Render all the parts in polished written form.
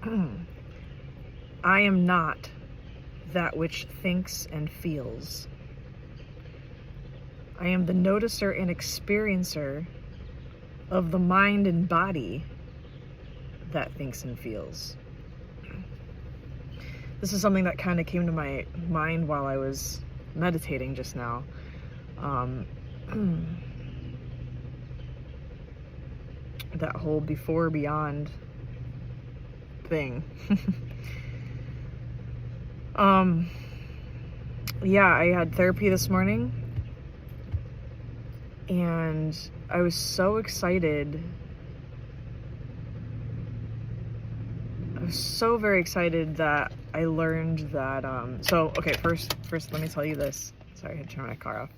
I am not that which thinks and feels. I am the noticer and experiencer of the mind and body that thinks and feels. This is something that kind of came to my mind while I was meditating just now. That whole before beyond thing. Yeah, I had therapy this morning, and I was so excited. I was so very excited that I learned that, okay, first let me tell you this. Sorry, I had to turn my car off.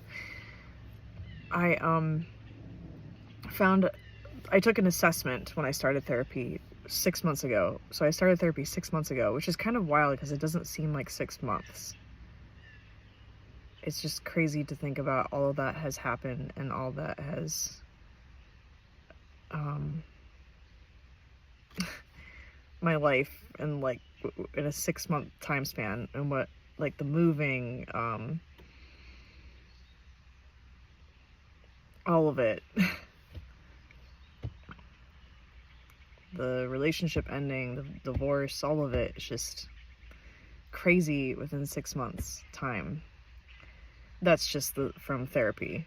I took an assessment when I started therapy 6 months ago. So I started therapy 6 months ago, which is kind of wild because it doesn't seem like 6 months. It's just crazy to think about all of that has happened and all that has my life and like in a 6-month time span, and what, like, the moving, all of it. The relationship ending, the divorce, all of it. It's just crazy within 6 months time. That's just from therapy.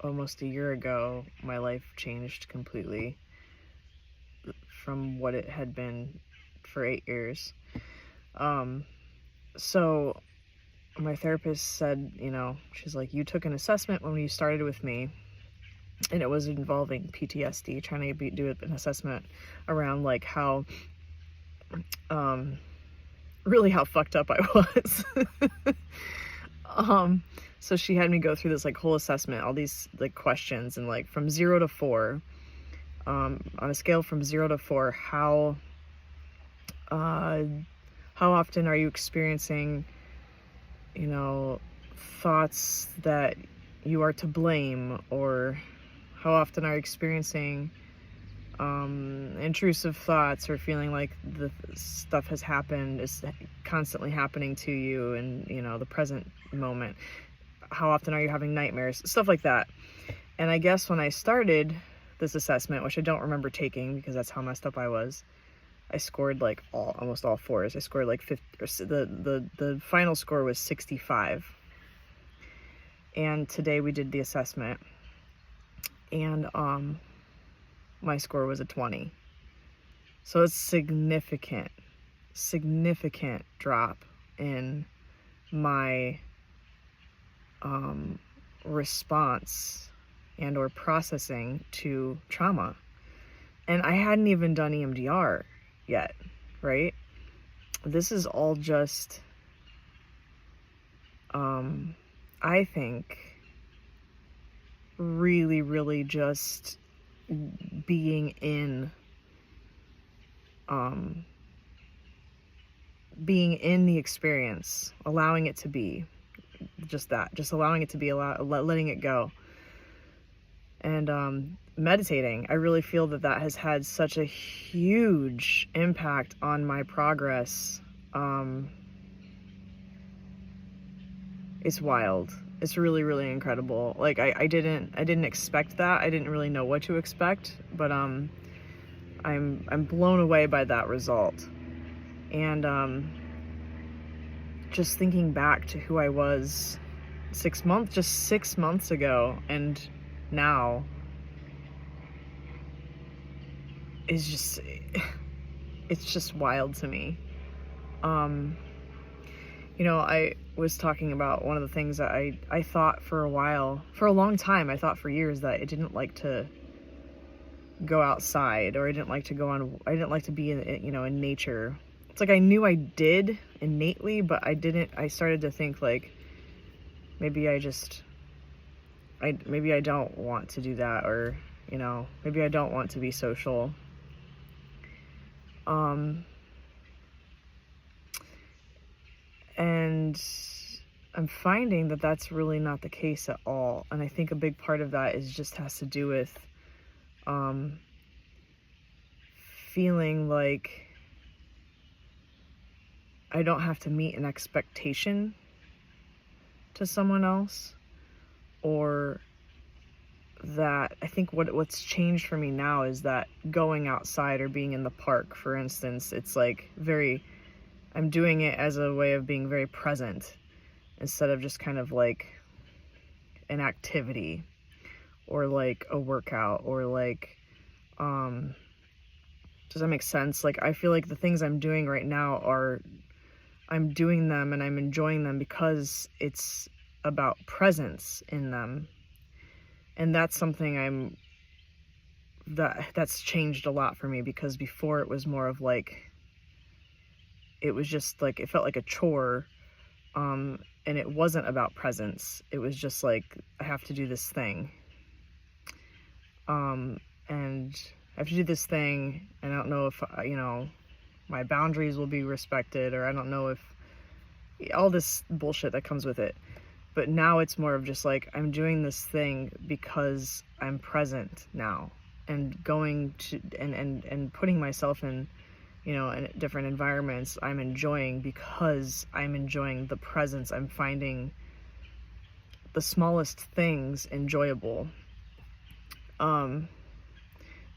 Almost a year ago, my life changed completely from what it had been for 8 years. So my therapist said, she's like, you took an assessment when you started with me, and it was involving PTSD, trying to do an assessment around like how, really how fucked up I was. So she had me go through this like whole assessment, all these like questions, and like from 0 to 4, on a scale from 0 to 4, how often are you experiencing, thoughts that you are to blame, or how often are you experiencing intrusive thoughts, or feeling like the stuff has happened, is constantly happening to you in, the present moment. How often are you having nightmares, stuff like that. And I guess when I started this assessment, which I don't remember taking because that's how messed up I was, I scored like almost all 4s. I scored like 50, or the final score was 65. And today we did the assessment, and my score was a 20. So it's significant drop in my response and or processing to trauma. And I hadn't even done EMDR yet, right? This is all just, I think, really, really just being in the experience, allowing it to be just that, just allowing it to be, letting it go. And meditating, I really feel that has had such a huge impact on my progress. It's wild. It's really, really incredible. Like, I didn't expect that. I didn't really know what to expect, but I'm blown away by that result. And just thinking back to who I was 6 months ago, and now is just, it's just wild to me. I was talking about one of the things that I thought for a long time, I thought for years that I didn't like to go outside, or I didn't like to be in nature. It's like I knew I did innately, but I started to think like, maybe I don't want to do that, or, maybe I don't want to be social. And I'm finding that that's really not the case at all. And I think a big part of that just has to do with feeling like I don't have to meet an expectation to someone else, or that I think what's changed for me now is that going outside or being in the park, for instance, it's like I'm doing it as a way of being very present instead of just kind of like an activity or like a workout or like, does that make sense? Like, I feel like the things I'm doing right now I'm doing them and I'm enjoying them because it's about presence in them. And that's something that's changed a lot for me, because before it was more of like, it was just like, it felt like a chore. And it wasn't about presence. It was just like, I have to do this thing. And I have to do this thing, and I don't know if, my boundaries will be respected, or I don't know if all this bullshit that comes with it. But now it's more of just like, I'm doing this thing because I'm present now, and going to, and putting myself in, in different environments I'm enjoying because I'm enjoying the presence. I'm finding the smallest things enjoyable.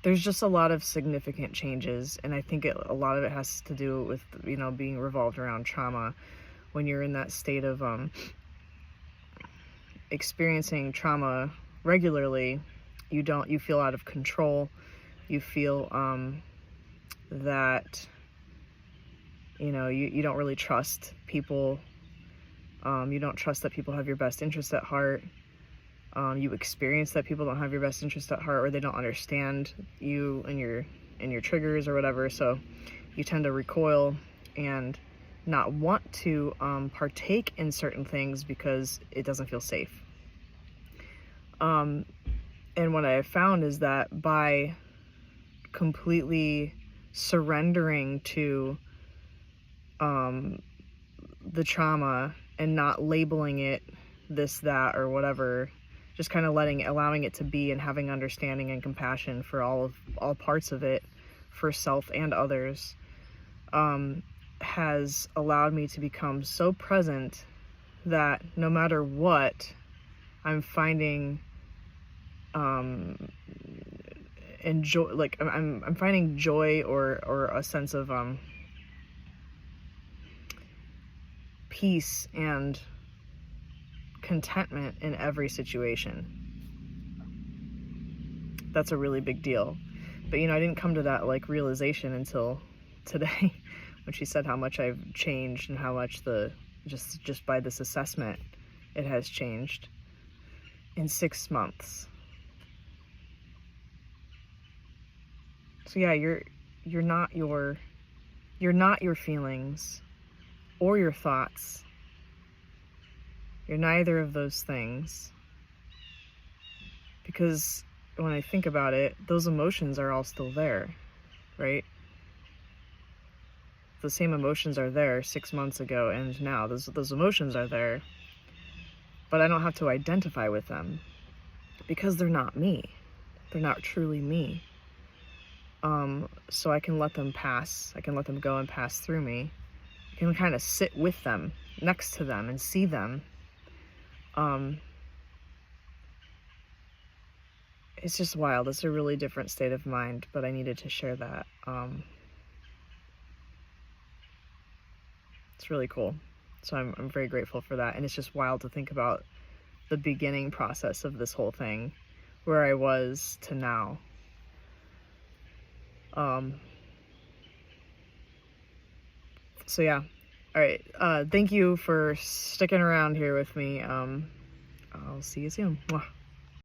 There's just a lot of significant changes, and I think a lot of it has to do with, being revolved around trauma. When you're in that state of experiencing trauma regularly, you feel out of control. You feel that you don't really trust people. You don't trust that people have your best interest at heart. You experience that people don't have your best interest at heart, or they don't understand you and your triggers or whatever. So you tend to recoil and not want to partake in certain things because it doesn't feel safe. And what I have found is that by completely surrendering to the trauma and not labeling it this, that, or whatever, just kind of allowing it to be, and having understanding and compassion for all parts of it, for self and others, has allowed me to become so present that no matter what, I'm finding enjoy, like I'm finding joy or a sense of peace and contentment in every situation. That's a really big deal. But I didn't come to that like realization until today, when she said how much I've changed and how much just by this assessment it has changed in 6 months. So yeah, you're not your feelings or your thoughts. You're neither of those things. Because when I think about it, those emotions are all still there, right? The same emotions are there 6 months ago and now. Those emotions are there. But I don't have to identify with them because they're not me. They're not truly me. So I can let them pass. I can let them go and pass through me. I can kind of sit with them, next to them, and see them. It's just wild. It's a really different state of mind, but I needed to share that. It's really cool. So I'm very grateful for that. And it's just wild to think about the beginning process of this whole thing, where I was to now. So yeah. All right. Thank you for sticking around here with me. I'll see you soon. Mwah.